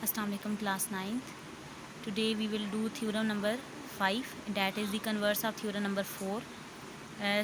Assalamu alaikum class 9th. Today we will do theorem number 5, that is the converse of theorem number 4.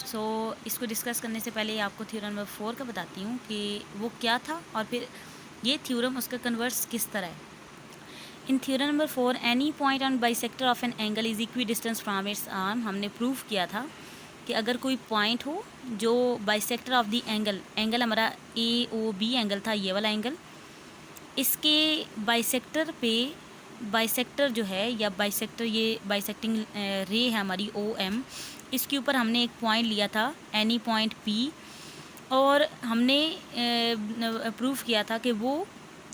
So इसको discuss करने से पहले आपको theorem number 4 का बताती हूँ कि वो क्या था और फिर ये theorem उसका converse किस तरह है. In theorem number 4, any point on bisector of an angle is equidistant from its arm. हमने प्रूव किया था कि अगर कोई पॉइंट हो जो बाइसेक्टर ऑफ द एंगल हमारा AOB एंगल था, ये वाला एंगल, इसके बाइसेक्टर पे बाइसेक्टर जो है या बाइसेक्टर ये बाइसेक्टिंग रे है हमारी OM, इसके ऊपर हमने एक पॉइंट लिया था एनी पॉइंट P और हमने प्रूव किया था कि वो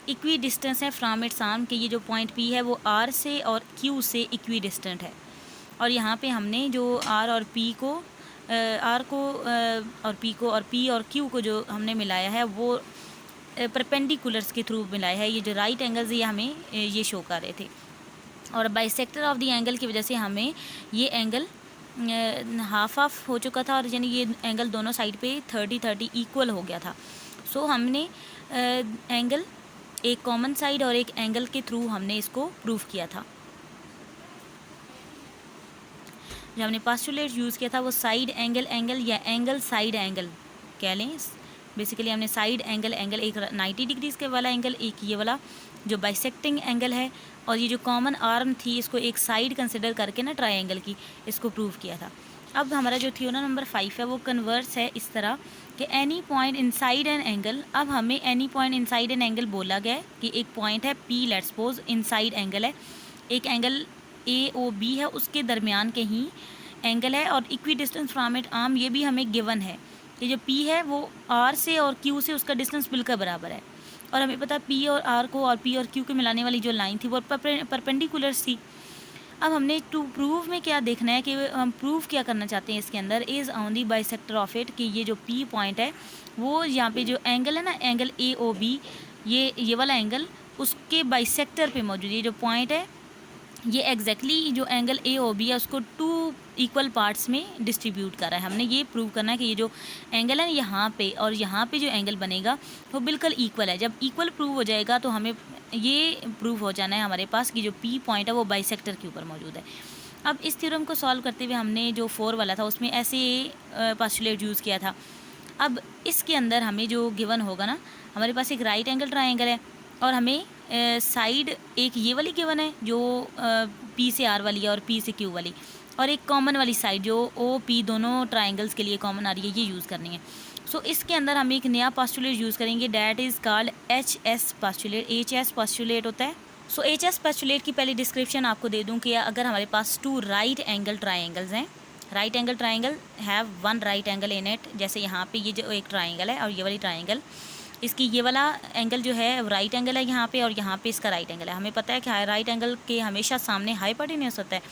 इक्वी डिस्टेंस है फ्रॉम इट्स आर्म, कि ये जो पॉइंट P है वो R से और Q से इक्वी डिस्टेंट है. और यहाँ पे हमने जो R और P को और P को और P और Q को जो हमने मिलाया है वो परपेंडिकुलर्स के थ्रू मिलाया है. ये जो राइट एंगल्स ये हमें ये शो कर रहे थे और बाइसेक्टर ऑफ द एंगल की वजह से हमें ये एंगल हाफ ऑफ हो चुका था और यानी ये एंगल दोनों साइड पे 30-30 इक्वल हो गया था. सो हमने एंगल एक कॉमन साइड और एक एंगल के थ्रू हमने इसको प्रूव किया था. जो हमने पोस्टुलेट यूज़ किया था वो साइड एंगल या एंगल साइड एंगल कह लें. बेसिकली हमने साइड एंगल एक 90 डिग्रीज़ के वाला एंगल, एक ये वाला जो बाइसेक्टिंग एंगल है, और ये जो कॉमन आर्म थी इसको एक साइड कंसिडर करके ना ट्रायंगल की इसको प्रूव किया था. अब हमारा जो थ्योरम नंबर 5 है वो कन्वर्स है इस तरह कि any point inside an angle. अब हमें any point inside an angle बोला गया है कि एक पॉइंट है P, let's suppose inside angle है, एक एंगल AOB है, उसके दरमियान के ही एंगल है और equi distance from it arm ये भी हमें गिवन है. ये जो P है वो R से और Q से उसका डिस्टेंस बिल्कुल बराबर है और हमें पता है P और R को और P और Q को मिलाने वाली जो लाइन थी वो परपेंडिकुलर्स थी. अब हमने टू प्रूव में क्या देखना है कि हम प्रूव क्या करना चाहते हैं इसके अंदर, is on the bisector of it, कि ये जो P पॉइंट है वो यहाँ पे जो एंगल है ना एंगल AOB ये वाला एंगल उसके बाइसेक्टर पे मौजूद है. ये जो पॉइंट है ये एग्जैक्टली जो एंगल AOB है उसको 2 इक्वल पार्ट्स में डिस्ट्रीब्यूट कर रहा है. हमने ये प्रूव करना है कि ये जो एंगल है यहाँ पे और यहाँ पे जो एंगल बनेगा वो बिल्कुल इक्वल है. जब इक्वल प्रूव हो जाएगा तो हमें ये प्रूव हो जाना है हमारे पास कि जो P पॉइंट है वो बाइसेक्टर के ऊपर मौजूद है. अब इस थ्योरम को सॉल्व करते हुए हमने जो 4 वाला था उसमें ऐसे पोस्टुलेट यूज़ किया था. अब इसके अंदर हमें जो गिवन होगा ना, हमारे पास एक राइट एंगल ट्रायंगल है और हमें साइड एक ये वाली गिवन है जो P से R वाली है और P से Q वाली, और एक कॉमन वाली साइड जो OP दोनों ट्रायंगल्स के लिए कॉमन आ रही है, ये यूज़ करनी है. सो इसके अंदर हम एक नया पोस्टुलेट यूज़ करेंगे, that is called HS postulate. HS postulate होता है. सो HS पोस्टुलेट की पहले डिस्क्रिप्शन आपको दे दूँ कि अगर हमारे पास 2 राइट एंगल ट्रायंगल्स हैं, right angle triangle have 1 right angle in it, जैसे यहाँ पे ये जो एक ट्रायंगल है और ये वाली ट्रायंगल, इसकी ये वाला एंगल जो है राइट एंगल है यहाँ पे और यहाँ पे इसका राइट एंगल है. हमें पता है कि राइट एंगल के हमेशा सामने हाइपोटेन्यूस होता है.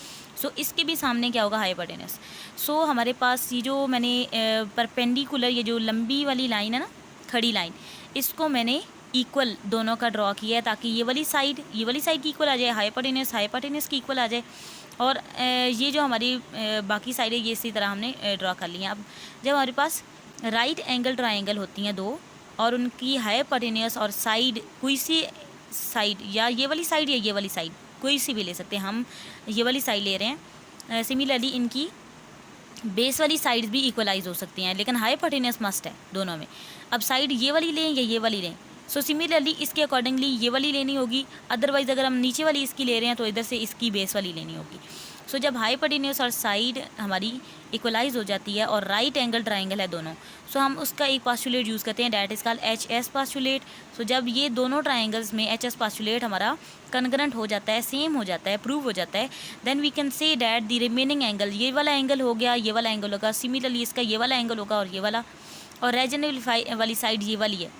सो इसके भी सामने क्या होगा, हाइपोटेन्यूस. सो हमारे पास ये जो मैंने परपेंडिकुलर ये जो लंबी वाली लाइन है ना, खड़ी लाइन, इसको मैंने इक्वल दोनों का ड्रॉ किया है ताकि ये वाली साइड की इक्वल आ जाए, हाइपोटेन्यूस की इक्वल आ जाए, और ये जो हमारी बाकी साइड है ये इसी तरह हमने ड्रॉ कर लिया. अब जब हमारे पास राइट एंगल ट्रायंगल होती हैं 2 और उनकी हाइपोटेन्यूस और साइड कोई सी साइड, या ये वाली साइड या ये वाली साइड कोई सी भी ले सकते हैं, हम ये वाली साइड ले रहे हैं. सिमिलरली इनकी बेस वाली साइड्स भी इक्वलाइज हो सकती हैं, लेकिन हाइपोटेन्यूस मस्ट है दोनों में. अब साइड ये वाली लें या ये वाली लें, सो सिमिलरली इसके अकॉर्डिंगली ये वाली लेनी होगी. अदरवाइज़ अगर हम नीचे वाली इसकी ले रहे हैं तो इधर से इसकी बेस वाली लेनी होगी. सो जब हाइपोटेन्यूस और साइड हमारी इक्वलाइज हो जाती है और राइट एंगल ट्रायंगल है दोनों, सो हम उसका एक पोस्टुलेट यूज़ करते हैं, that is called HS postulate. So जब ये दोनों ट्रायंगल्स में HS पोस्टुलेट हमारा कन्ग्रेंट हो जाता है, सेम हो जाता है, प्रूव हो जाता है, then we can say that the remaining angle, ये वाला एंगल हो गया, ये वाला एंगल होगा, सिमिलरली इसका ये वाला एंगल होगा और ये वाला, और रीजनल वाली साइड ये वाली है.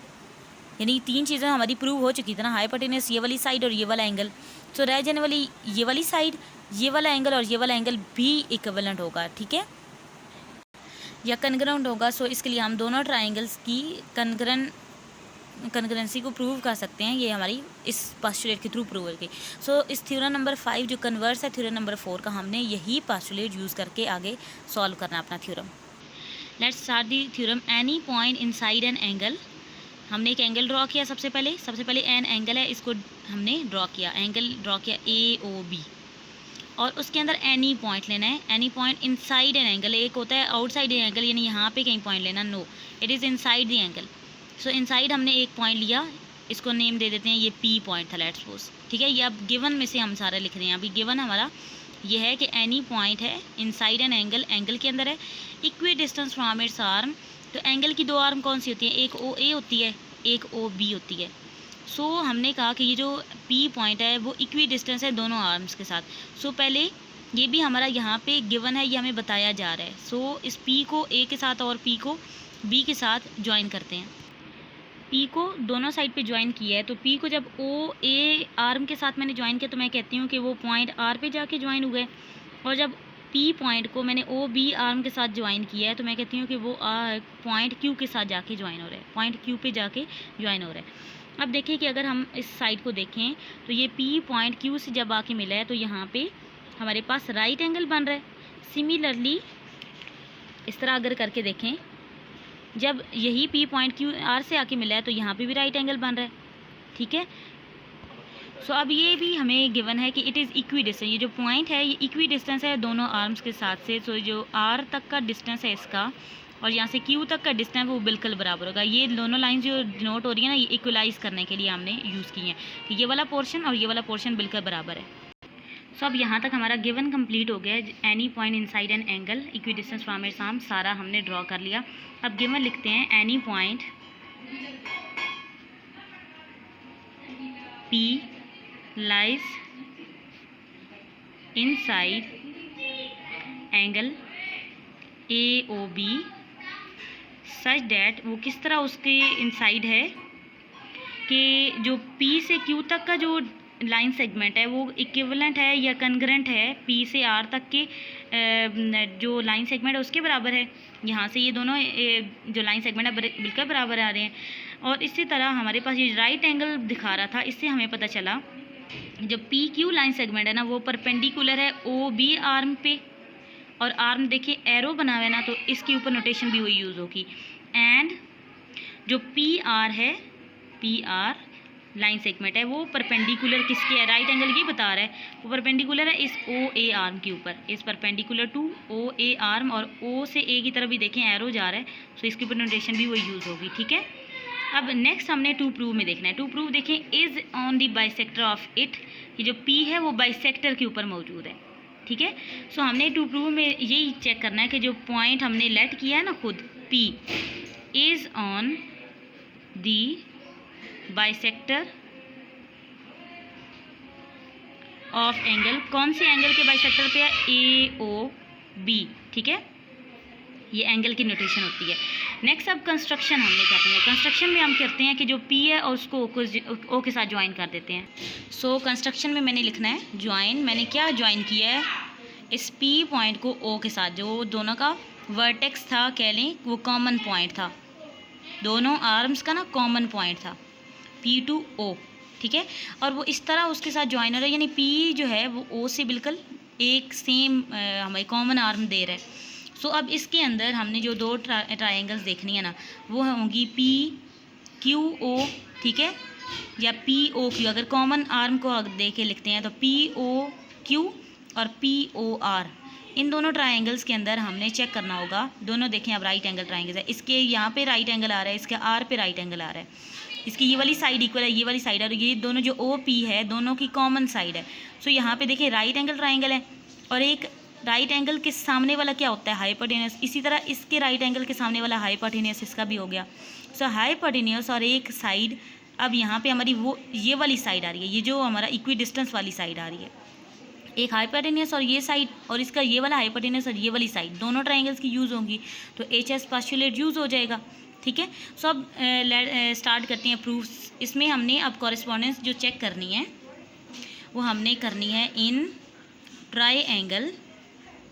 यानी 3 चीज़ें हमारी प्रूव हो चुकी थी ना, हाइपोटेन्यूस, ये वाली साइड और ये वाला एंगल. सो रीजन वाली ये वाली साइड, ये वाला एंगल और ये वाला एंगल भी इक्विवेलेंट होगा, ठीक है, या कन्ग्रेंट होगा. सो इसके लिए हम दोनों ट्रायंगल्स की कन्ग्रेंसी को प्रूव कर सकते हैं, ये हमारी इस पोस्टुलेट के थ्रू प्रूव करके. सो इस थ्योरम नंबर 5 जो कन्वर्स है थ्योरम नंबर 4 का, हमने यही पोस्टुलेट यूज़ करके आगे सॉल्व करना अपना theorem. Let's start the theorem. Any point inside an angle, हमने एक एंगल ड्रॉ किया सबसे पहले एन एंगल है, इसको हमने ड्रॉ किया, एंगल ड्रॉ किया AOB, और उसके अंदर एनी पॉइंट लेना है, any point inside an angle. एक होता है आउटसाइड एन एंगल, यानी यहाँ पे कहीं पॉइंट लेना, no, it is inside the angle. So inside हमने एक पॉइंट लिया, इसको नेम दे देते हैं, ये P पॉइंट था लेट्स सपोज, ठीक है। ये अब गिवन में से हम सारा लिख रहे हैं, अभी गिवन हमारा ये है कि एनी पॉइंट है इनसाइड एन एंगल, एंगल के अंदर है, equi distance from its arm. तो एंगल की दो आर्म कौन सी होती है, एक OA होती है, एक OB होती है। सो हमने कहा कि ये जो P पॉइंट है वो इक्वी डिस्टेंस है दोनों आर्म्स के साथ। सो पहले ये भी हमारा यहाँ पे गिवन है, ये हमें बताया जा रहा है। सो इस P को A के साथ और P को B के साथ ज्वाइन करते हैं। P को दोनों साइड पे ज्वाइन किया है, तो P को जब OA आर्म के साथ मैंने ज्वाइन किया तो मैं कहती हूँ कि वो पॉइंट R पे जाके ज्वाइन हुए, और जब P पॉइंट को मैंने OB आर्म के साथ ज्वाइन किया है तो मैं कहती हूँ कि वो पॉइंट Q के साथ जाके ज्वाइन हो रहा है, पॉइंट Q पे जाके ज्वाइन हो रहा है। अब देखिए कि अगर हम इस साइड को देखें तो ये P पॉइंट Q से जब आके मिला है तो यहाँ पे हमारे पास राइट एंगल बन रहा है। सिमिलरली इस तरह अगर करके देखें, जब यही P पॉइंट Q R से आके मिला है तो यहाँ पे भी राइट एंगल बन रहा है, ठीक है। सो अब ये भी हमें गिवन है कि इट इज़ इक्वी डिस्टेंस, ये जो पॉइंट है ये इक्वी डिस्टेंस है दोनों आर्म्स के साथ से। सो जो R तक का डिस्टेंस है इसका और यहाँ से Q तक का डिस्टेंस वो बिल्कुल बराबर होगा। ये दोनों लाइन जो डिनोट हो रही है ना, ये इक्वलाइज करने के लिए हमने यूज़ की हैं कि ये वाला पोर्शन और ये वाला पोर्शन बिल्कुल बराबर है। सो अब यहाँ तक हमारा गिवन कंप्लीट हो गया है। Any point inside an angle, equi distance from its arm, सारा हमने ड्रॉ कर लिया। अब गिवन लिखते हैं any point P lies inside angle AOB such that, वो किस तरह उसके इनसाइड है कि जो P से Q तक का जो लाइन सेगमेंट है वो इक्विवेलेंट है या कंग्रेंट है P से R तक के जो लाइन सेगमेंट है उसके बराबर है। यहाँ से ये दोनों जो लाइन सेगमेंट है बिल्कुल बराबर आ रहे हैं। और इसी तरह हमारे पास ये राइट एंगल दिखा रहा था, इससे हमें पता चला जो PQ लाइन सेगमेंट है ना वो परपेंडिकुलर है OB आर्म पे, और आर्म देखिए एरो बना हुआ है ना, तो इसके ऊपर नोटेशन भी वही यूज़ होगी। एंड जो PR है, PR लाइन सेगमेंट है वो परपेंडिकुलर किसके है, राइट एंगल ये बता रहा है, वो परपेंडिकुलर है इस OA आर्म के ऊपर, इस परपेंडिकुलर टू OA आर्म, और O से A की तरफ भी देखें एरो जा रहा है, तो इसके ऊपर नोटेशन भी वही यूज़ होगी, ठीक है। अब नेक्स्ट हमने टू प्रूव में देखना है। टू प्रूव देखें, is on the bisector of it, ये जो P है वो बाइसेक्टर के ऊपर मौजूद है, ठीक है। सो हमने टू प्रूव में यही चेक करना है कि जो पॉइंट हमने लेट किया है ना खुद P is on the bisector of angle, कौन से एंगल के बाइसेक्टर पे है, AOB, ठीक है। ये एंगल की नोटेशन होती है। नेक्स्ट अब कंस्ट्रक्शन हमने करनी है। कंस्ट्रक्शन में हम करते हैं कि जो P है और उसको O के साथ ज्वाइन कर देते हैं। सो कंस्ट्रक्शन में मैंने लिखना है ज्वाइन, मैंने क्या ज्वाइन किया है, इस P पॉइंट को O के साथ, जो दोनों का वर्टेक्स था कह लें, वो कॉमन पॉइंट था, दोनों आर्म्स का ना कॉमन पॉइंट था P to O, ठीक है। और वो इस तरह उसके साथ ज्वाइन हो रहा है, यानी P जो है वो O से बिल्कुल एक सेम हमें कॉमन आर्म दे रहा है। सो अब इसके अंदर हमने जो दो ट्रायंगल्स देखनी है ना, वो होंगी PQO, ठीक है, या POQ। अगर कॉमन आर्म को दे के लिखते हैं तो POQ और POR, इन दोनों ट्रायंगल्स के अंदर हमने चेक करना होगा। दोनों देखें अब राइट एंगल ट्रायंगल्स है, इसके यहाँ पे राइट एंगल आ रहा है, इसके R पे राइट एंगल आ रहा है, इसकी ये वाली साइड इक्वल है, ये वाली साइड, और ये दोनों जो OP है दोनों की कॉमन साइड है। सो यहाँ पे देखिए राइट एंगल ट्रायंगल है, और एक राइट एंगल के सामने वाला क्या होता है, हाइपोटेन्यूस। इसी तरह इसके राइट एंगल के सामने वाला हाइपोटेन्यूस, इसका भी हो गया। सो हाइपोटेन्यूस और एक साइड, अब यहाँ पे हमारी वो ये वाली साइड आ रही है, ये जो हमारा इक्वी डिस्टेंस वाली साइड आ रही है, एक हाइपोटेन्यूस और ये साइड, और इसका ये वाला हाइपोटेन्यूस और ये वाली साइड, दोनों ट्रायंगल्स की यूज़ होंगी, तो HS पोस्टुलेट यूज़ हो जाएगा, ठीक है। सो अब स्टार्ट करते हैं प्रूफ्स। इसमें हमने अब कॉरेस्पॉन्डेंस जो चेक करनी है वो हमने करनी है इन ट्रायंगल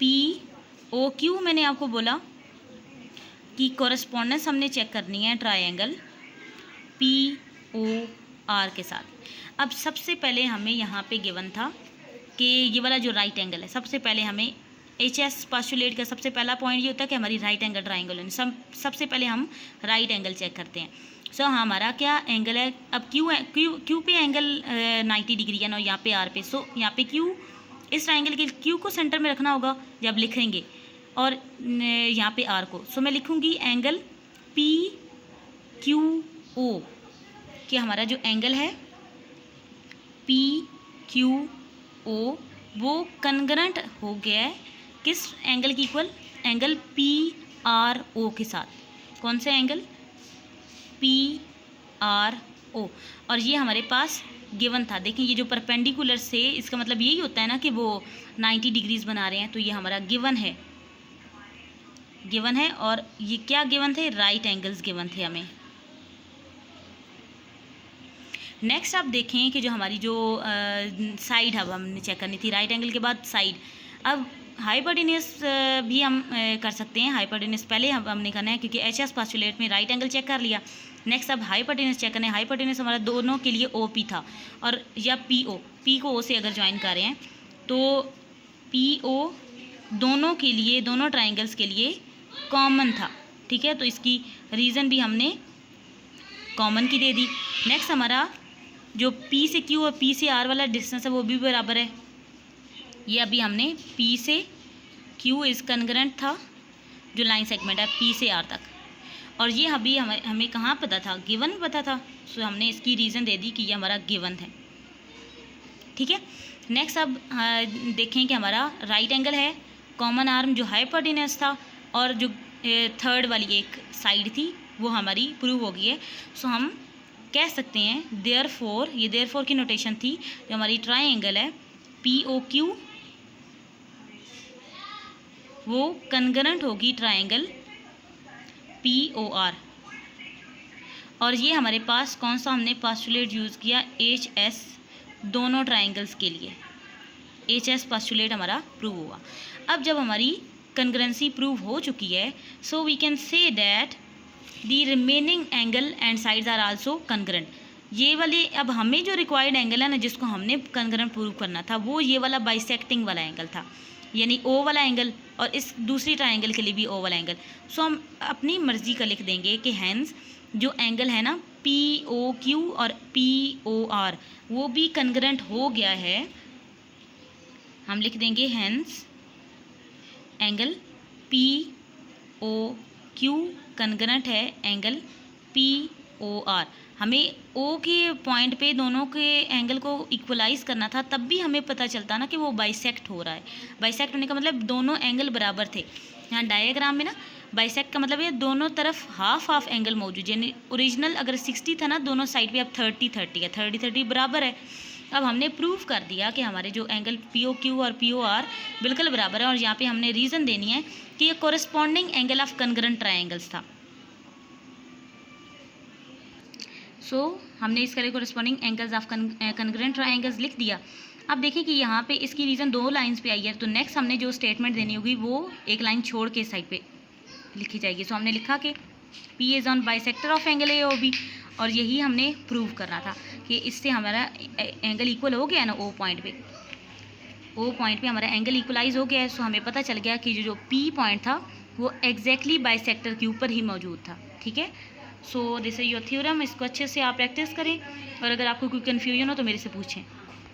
POQ। मैंने आपको बोला कि कॉरेस्पॉन्डेंस हमने चेक करनी है ट्रायंगल POR के साथ। अब सबसे पहले हमें यहाँ पे गिवन था कि ये वाला जो राइट एंगल है, सबसे पहले हमें HS पोस्टुलेट का सबसे पहला पॉइंट ये होता है कि हमारी राइट एंगल ट्रायंगल है। सबसे पहले हम राइट एंगल चेक करते हैं। सो हमारा क्या एंगल है, अब क्यू पे एंगल 90 डिग्री है ना, यहाँ पे आर पे। सो यहाँ पे क्यू, इस ट्राइंगल के क्यू को सेंटर में रखना होगा जब लिखेंगे, और यहाँ पे आर को। सो मैं लिखूँगी एंगल पी क्यू ओ, कि हमारा जो एंगल है पी क्यू ओ वो कन्ग्रेंट हो गया है किस एंगल की equal, angle P R O के साथ। कौन सा एंगल, पी आर ओ। और ये हमारे पास गिवन था। देखिए ये जो परपेंडिकुलर से, इसका मतलब यही होता है ना कि वो 90 डिग्रीज बना रहे हैं, तो ये हमारा गिवन है, गिवन है। और ये क्या गिवन थे, राइट एंगल्स गिवन थे हमें। नेक्स्ट आप देखें कि जो हमारी जो साइड अब हमने चेक करनी थी, राइट एंगल के बाद साइड। अब हाइपोटेन्यूस भी हम कर सकते हैं। हाइपोटेन्यूस पहले हमने करना है, क्योंकि एचएस पोस्टुलेट में राइट एंगल चेक कर लिया। नेक्स्ट अब हाइपोटेन्यूस चेक करना है। हाइपोटेन्यूस हमारा दोनों के लिए ओपी था, और या पीओ, पी को ओ से अगर ज्वाइन कर रहे हैं तो पीओ दोनों के लिए, दोनों ट्राइंगल्स के लिए कॉमन था, ठीक है। तो इसकी रीज़न भी हमने कॉमन की दे दी। नेक्स्ट हमारा जो P से Q और P से R वाला डिस्टेंस है वो भी बराबर है। ये अभी हमने P से Q इस कन्ग्रेंट था, जो लाइन सेगमेंट है P से R तक। और ये अभी हमें कहाँ पता था, गिवन पता था। सो हमने इसकी रीज़न दे दी कि ये हमारा गिवन है, ठीक है। नेक्स्ट अब देखें कि हमारा राइट एंगल है, कॉमन आर्म जो हाइपोटेन्यूस था, और जो थर्ड वाली एक साइड थी वो हमारी प्रूव हो गई है। सो हम कह सकते हैं देयरफॉर, ये देयरफॉर की नोटेशन थी, जो हमारी ट्राइंगल है POQ वो कन्ग्रेंट होगी ट्राइंगल POR। और ये हमारे पास कौन सा हमने पोस्टुलेट यूज़ किया, HS दोनों ट्राइंगल्स के लिए। HS पोस्टुलेट हमारा प्रूव हुआ। अब जब हमारी कन्ग्रेंसी प्रूव हो चुकी है, so we can say that the remaining angle and sides are also congruent. ये वाले अब हमें जो रिक्वायर्ड एंगल है ना, जिसको हमने कन्ग्रेंट प्रूव करना था, वो ये वाला बाइसेक्टिंग वाला एंगल था, यानी O वाला एंगल, और इस दूसरी ट्राइंगल के लिए भी O वाला एंगल। सो हम अपनी मर्जी का लिख देंगे कि हैंस जो एंगल है ना POQ और POR वो भी कन्ग्रेंट हो गया है। हम लिख देंगे हैंस एंगल POQ कन्ग्रेंट है एंगल POR। हमें O के पॉइंट पे दोनों के एंगल को इक्वलाइज करना था, तब भी हमें पता चलता ना कि वो बाइसेक्ट हो रहा है। बाइसेक्ट होने का मतलब दोनों एंगल बराबर थे। यहाँ डायग्राम में ना बाइसेक्ट का मतलब ये दोनों तरफ हाफ हाफ एंगल मौजूद, यानी ओरिजिनल अगर 60 था ना, दोनों साइड पे अब 30-30 है, 30-30 बराबर है। अब हमने प्रूव कर दिया कि हमारे जो एंगल POQ और POR बिल्कुल बराबर है। और यहाँ पे हमने रीज़न देनी है कि ये कोरिस्पॉन्डिंग एंगल ऑफ कन्ग्रेंट ट्राइंगल्स था। सो हमने इसके लिए कोरिस्पॉन्डिंग एंगल्स ऑफ कन्ग्रेंट ट्राइंगल्स लिख दिया। अब देखिए कि यहाँ पे इसकी रीज़न 2 लाइंस पे आई है, तो नेक्स्ट हमने जो स्टेटमेंट देनी होगी वो एक लाइन छोड़ के साइड पे लिखी जाएगी। सो हमने लिखा कि P is on bisector of angle AOB, और यही हमने प्रूव करना था कि इससे हमारा एंगल इक्वल हो गया है ना O पॉइंट पे। O पॉइंट पे हमारा एंगल इक्वलाइज हो गया है। सो हमें पता चल गया कि जो P पॉइंट था वो एग्जैक्टली बाइसेक्टर के ऊपर ही मौजूद था, ठीक है। So this is your theorem. इसको अच्छे से आप प्रैक्टिस करें, और अगर आपको कोई कन्फ्यूजन हो तो मेरे से पूछें।